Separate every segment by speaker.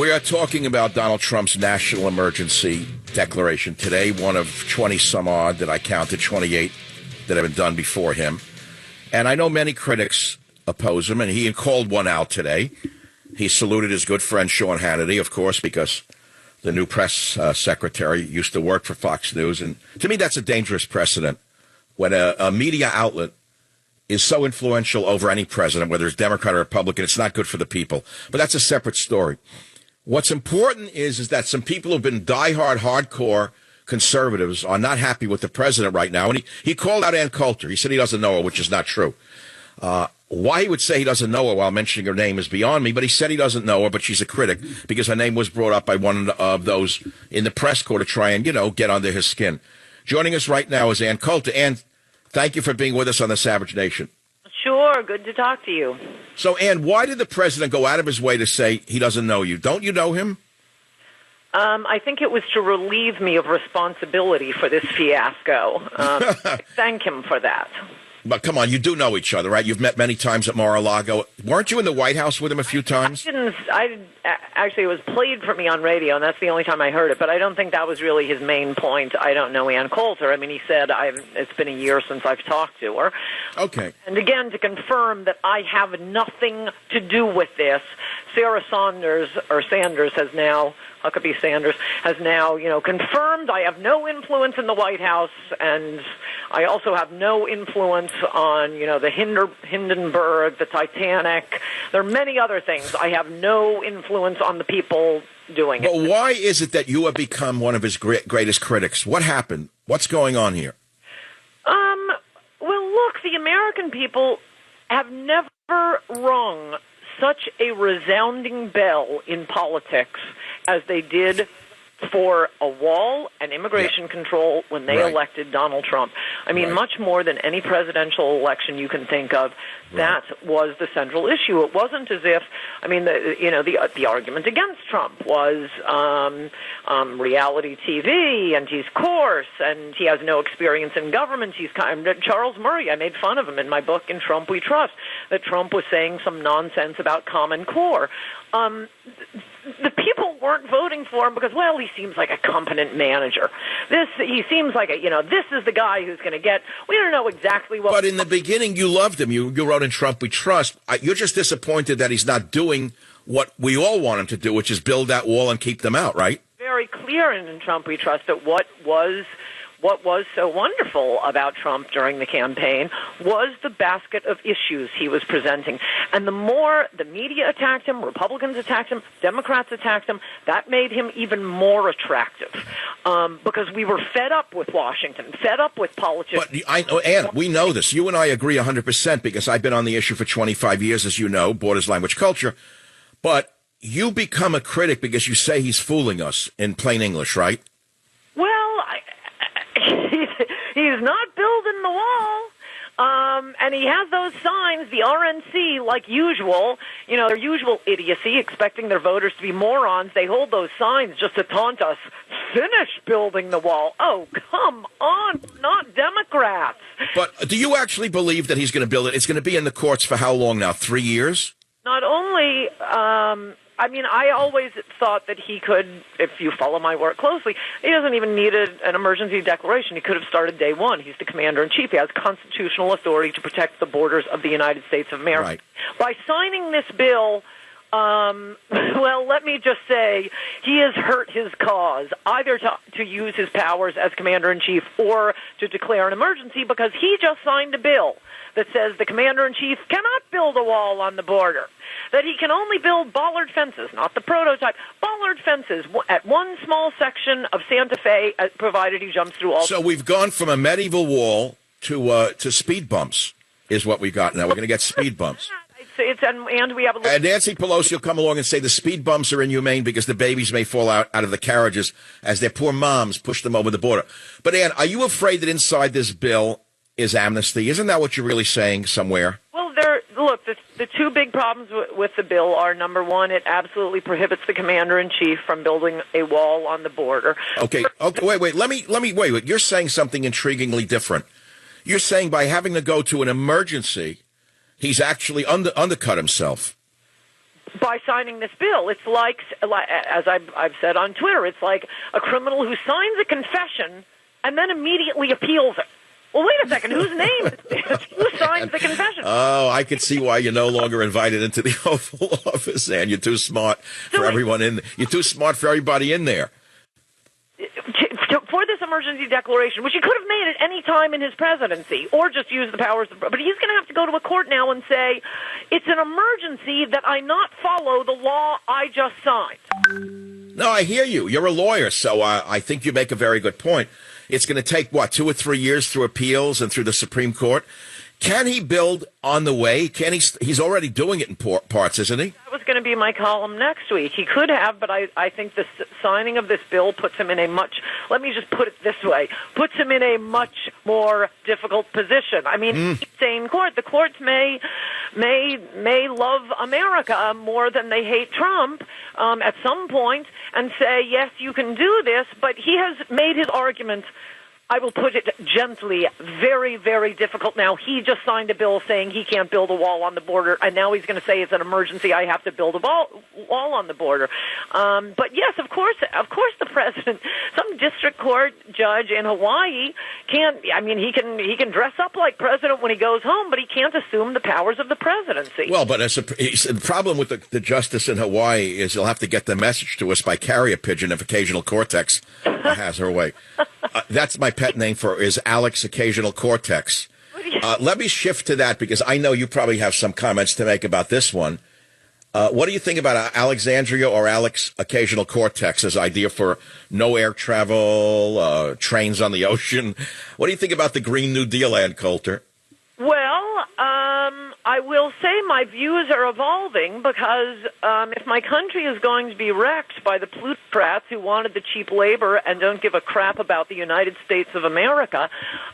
Speaker 1: We are talking about Donald Trump's national emergency declaration today, one of 20 some odd that I counted, 28 that have been done before him. And I know many critics oppose him, and he called one out today. He saluted his good friend Sean Hannity, of course, because the new press secretary used to work for Fox News. And to me, that's a dangerous precedent when a media outlet is so influential over any president, whether it's Democrat or Republican. It's not good for the people. But that's a separate story. What's important is that some people who've been diehard, hardcore conservatives are not happy with the president right now. And he called out Ann Coulter. He said he doesn't know her, which is not true. Why he would say he doesn't know her while mentioning her name is beyond me, but he said he doesn't know her, but she's a critic because her name was brought up by one of those in the press corps to try and, get under his skin. Joining us right now is Ann Coulter. Ann, thank you for being with us on the Savage Nation.
Speaker 2: Sure, good to talk to you.
Speaker 1: So, Ann, why did the president go out of his way to say he doesn't know you? Don't you know him?
Speaker 2: I think it was to relieve me of responsibility for this fiasco. I thank him for that.
Speaker 1: But come on, you do know each other, right? You've met many times at Mar-a-Lago. Weren't you in the White House with him a few times?
Speaker 2: Actually, it was played for me on radio, and that's the only time I heard it. But I don't think that was really his main point. I don't know Ann Coulter. I mean, he said it's been a year since I've talked to her.
Speaker 1: Okay.
Speaker 2: And again, to confirm that I have nothing to do with this, Sarah Sanders has now, Huckabee Sanders, has now, confirmed I have no influence in the White House, and I also have no influence on, the Hindenburg, the Titanic. There are many other things. I have no influence on the people doing it.
Speaker 1: But why is it that you have become one of his greatest critics? What happened? What's going on here?
Speaker 2: Well, look, the American people have never rung such a resounding bell in politics as they did for a wall and immigration control when they elected Donald Trump. I mean, much more than any presidential election you can think of, that was the central issue. It wasn't as if, the argument against Trump was reality TV, and he's coarse, and he has no experience in government. He's Charles Murray. I made fun of him in my book, In Trump We Trust, that Trump was saying some nonsense about Common Core. The people weren't voting for him because, well, he seems like a competent manager. He seems like this is the guy who's going to get. We don't know exactly what.
Speaker 1: But in the beginning, you loved him. You wrote In Trump We Trust. You're just disappointed that he's not doing what we all want him to do, which is build that wall and keep them out, right?
Speaker 2: Very clear in Trump We Trust that what was so wonderful about Trump during the campaign was the basket of issues he was presenting. And the more the media attacked him, Republicans attacked him, Democrats attacked him, that made him even more attractive. Because we were fed up with Washington, fed up with politics.
Speaker 1: But Ann, we know this. You and I agree 100% because I've been on the issue for 25 years, as you know, borders, language, culture. But you become a critic because you say he's fooling us in plain English, right?
Speaker 2: He's not building the wall. And he has those signs, the RNC, like usual, their usual idiocy, expecting their voters to be morons. They hold those signs just to taunt us. Finish building the wall. Oh, come on, not Democrats.
Speaker 1: But do you actually believe that he's going to build it? It's going to be in the courts for how long now? 3 years?
Speaker 2: Not only... I always thought that he could, if you follow my work closely, he doesn't even need an emergency declaration. He could have started day one. He's the commander-in-chief. He has constitutional authority to protect the borders of the United States of America. Right. By signing this bill, let me just say, he has hurt his cause, either to use his powers as commander-in-chief or to declare an emergency, because he just signed a bill that says the commander-in-chief cannot build a wall on the border, that he can only build bollard fences, not the prototype, bollard fences at one small section of Santa Fe, provided he jumps through all.
Speaker 1: So we've gone from a medieval wall to speed bumps is what we got now. We're going to get speed bumps.
Speaker 2: And we have a
Speaker 1: and Nancy Pelosi will come along and say the speed bumps are inhumane because the babies may fall out of the carriages as their poor moms push them over the border. But, Ann, are you afraid that inside this bill is amnesty? Isn't that what you're really saying somewhere?
Speaker 2: Well, the two big problems with the bill are, number one, it absolutely prohibits the commander-in-chief from building a wall on the border.
Speaker 1: Okay, wait. Let me wait. You're saying something intriguingly different. You're saying by having to go to an emergency, he's actually undercut himself.
Speaker 2: by signing this bill. It's like, as I've said on Twitter, it's like a criminal who signs a confession and then immediately appeals it. Well, wait a second. Whose name is this? Who signs the confession?
Speaker 1: Oh, I can see why you're no longer invited into the Oval Office, and you're too smart for everyone in. You're too smart for everybody in there.
Speaker 2: For this emergency declaration, which he could have made at any time in his presidency, or just use the powers, but he's going to have to go to a court now and say, it's an emergency that I not follow the law I just signed.
Speaker 1: No, I hear you. You're a lawyer, so I think you make a very good point. It's going to take, 2 or 3 years through appeals and through the Supreme Court. Can he build on the way? Can he? He's already doing it in parts, isn't he?
Speaker 2: That was going to be my column next week. He could have, but I think the signing of this bill puts him in a much, let me just put it this way, puts him in a much more difficult position. I mean, insane court. The courts may love America more than they hate Trump at some point and say, yes, you can do this, but he has made his argument, I will put it gently, very, very difficult now. He just signed a bill saying he can't build a wall on the border, and now he's going to say it's an emergency, I have to build a wall on the border. But yes, of course the president, some district court judge in Hawaii can't, I mean, he can dress up like president when he goes home, but he can't assume the powers of the presidency.
Speaker 1: Well, but the problem with the justice in Hawaii is he'll have to get the message to us by carrier pigeon if Occasional Cortex has her way. That's my pet name is Alex Occasional Cortex. Let me shift to that because I know you probably have some comments to make about this one. What do you think about Alexandria or Alex Occasional Cortex's idea for no air travel, trains on the ocean? What do you think about the Green New Deal, Ann Coulter?
Speaker 2: Well, I will say my views are evolving because if my country is going to be wrecked by the plutocrats who wanted the cheap labor and don't give a crap about the United States of America,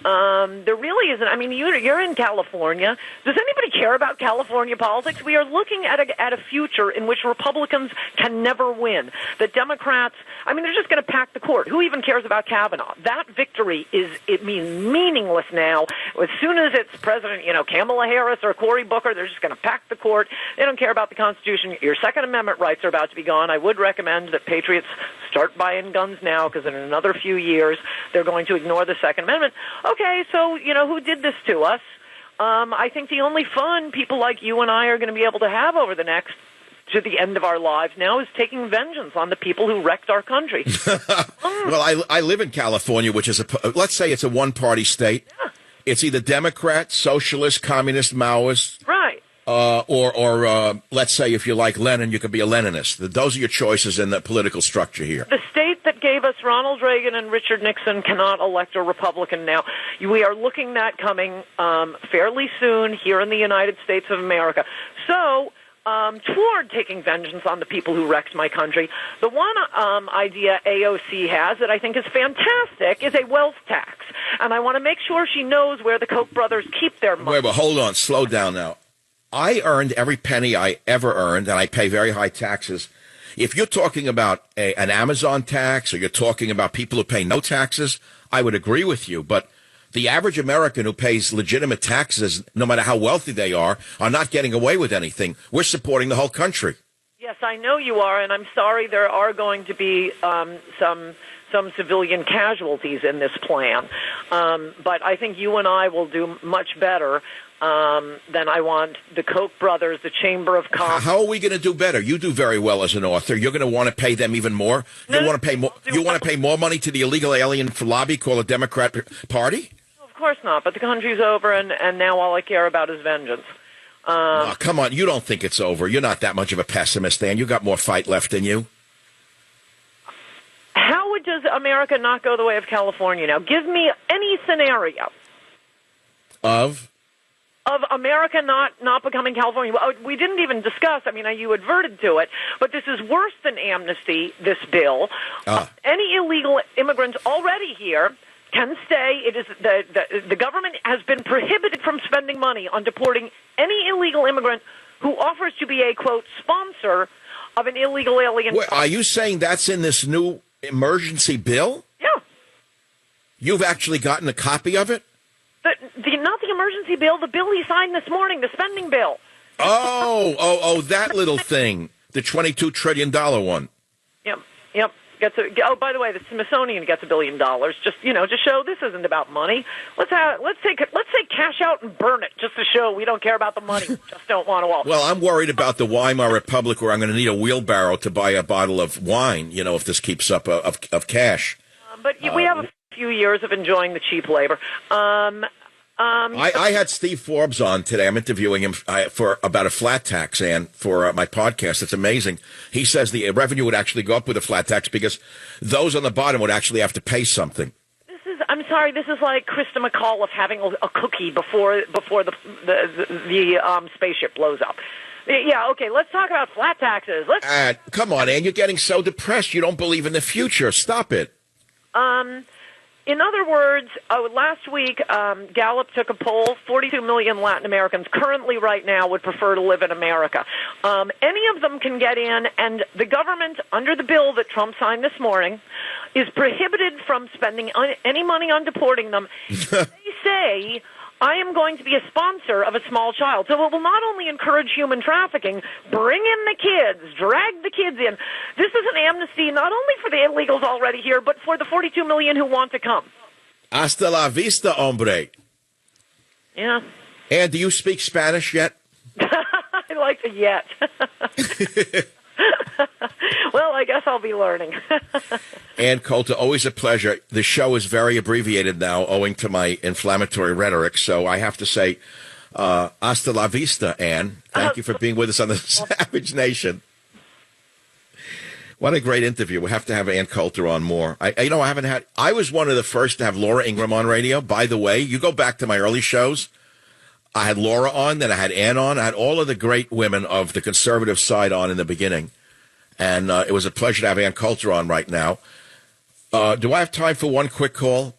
Speaker 2: there really isn't. I mean, you're in California. Does anybody care about California politics? We are looking at a future in which Republicans can never win. The Democrats, I mean, they're just going to pack the court. Who even cares about Kavanaugh? That victory means meaningless now. As soon as it's President, Kamala Harris or Cory Booker, they're just going to pack the court. They don't care about the Constitution. Your Second Amendment rights are about to be gone. I would recommend that patriots start buying guns now because in another few years they're going to ignore the Second Amendment. Okay, so, who did this to us? I think the only fun people like you and I are going to be able to have over the next to the end of our lives now is taking vengeance on the people who wrecked our country.
Speaker 1: Well, I live in California, which is let's say it's a one-party state.
Speaker 2: Yeah.
Speaker 1: It's either Democrat, Socialist, Communist, Maoist.
Speaker 2: Right.
Speaker 1: Or let's say if you like Lenin, you could be a Leninist. Those are your choices in the political structure here.
Speaker 2: The state that gave us Ronald Reagan and Richard Nixon cannot elect a Republican now. We are looking at coming fairly soon here in the United States of America. So, toward taking vengeance on the people who wrecked my country, the one idea AOC has that I think is fantastic is a wealth tax. And I want to make sure she knows where the Koch brothers keep their money.
Speaker 1: Wait, but hold on. Slow down now. I earned every penny I ever earned, and I pay very high taxes. If you're talking about an Amazon tax or you're talking about people who pay no taxes, I would agree with you. But the average American who pays legitimate taxes, no matter how wealthy they are not getting away with anything. We're supporting the whole country.
Speaker 2: Yes, I know you are, and I'm sorry there are going to be some civilian casualties in this plan. But I think you and I will do much better than I want the Koch brothers, the Chamber of Commerce.
Speaker 1: How are we going to do better? You do very well as an author. You're going to want to pay them even more. You want to pay more. You want to pay more money to the illegal alien lobby called the Democrat Party?
Speaker 2: Of course not. But the country's over, and now all I care about is vengeance.
Speaker 1: Oh, come on. You don't think it's over. You're not that much of a pessimist, Dan. You got more fight left in you.
Speaker 2: How does America not go the way of California now? Give me any scenario.
Speaker 1: Of
Speaker 2: America not becoming California. We didn't even discuss, I mean, you adverted to it, but this is worse than amnesty, this bill. Any illegal immigrants already here can stay. It is the government has been prohibited from spending money on deporting any illegal immigrant who offers to be a, quote, sponsor of an illegal alien.
Speaker 1: Wait, are you saying that's in this new emergency bill?
Speaker 2: Yeah.
Speaker 1: You've actually gotten a copy of it?
Speaker 2: Not the emergency bill, the bill he signed this morning, the spending bill.
Speaker 1: That little thing, the $22 trillion one.
Speaker 2: Yep. By the way, the Smithsonian gets $1 billion. Just to show this isn't about money. Let's take cash out and burn it just to show we don't care about the money. We just don't want to.
Speaker 1: Well, I'm worried about the Weimar Republic, where I'm going to need a wheelbarrow to buy a bottle of wine. If this keeps up of cash.
Speaker 2: But we have a few years of enjoying the cheap labor.
Speaker 1: I had Steve Forbes on today. I'm interviewing him for about a flat tax, and for my podcast. It's amazing. He says the revenue would actually go up with a flat tax because those on the bottom would actually have to pay something.
Speaker 2: I'm sorry. This is like Krista McAuliffe having a cookie before the spaceship blows up. Yeah. Okay. Let's talk about flat taxes.
Speaker 1: Come on, Ann. You're getting so depressed. You don't believe in the future. Stop it.
Speaker 2: In other words, last week, Gallup took a poll. 42 million Latin Americans currently right now would prefer to live in America. Any of them can get in, and the government, under the bill that Trump signed this morning, is prohibited from spending any money on deporting them. They say, I am going to be a sponsor of a small child. So it will not only encourage human trafficking, bring in the kids, drag the kids in. This is an amnesty not only for the illegals already here, but for the 42 million who want to come.
Speaker 1: Hasta la vista, hombre.
Speaker 2: Yeah.
Speaker 1: And do you speak Spanish yet?
Speaker 2: I like the yet. Well, I guess I'll be learning.
Speaker 1: Ann Coulter, always a pleasure. The show is very abbreviated now, owing to my inflammatory rhetoric. So I have to say, hasta la vista, Ann. Thank you for being with us on the Savage Nation. What a great interview. We'll have to have Ann Coulter on more. I was one of the first to have Laura Ingraham on radio. By the way, you go back to my early shows. I had Laura on, then I had Ann on. I had all of the great women of the conservative side on in the beginning. And it was a pleasure to have Ann Coulter on right now. Do I have time for one quick call?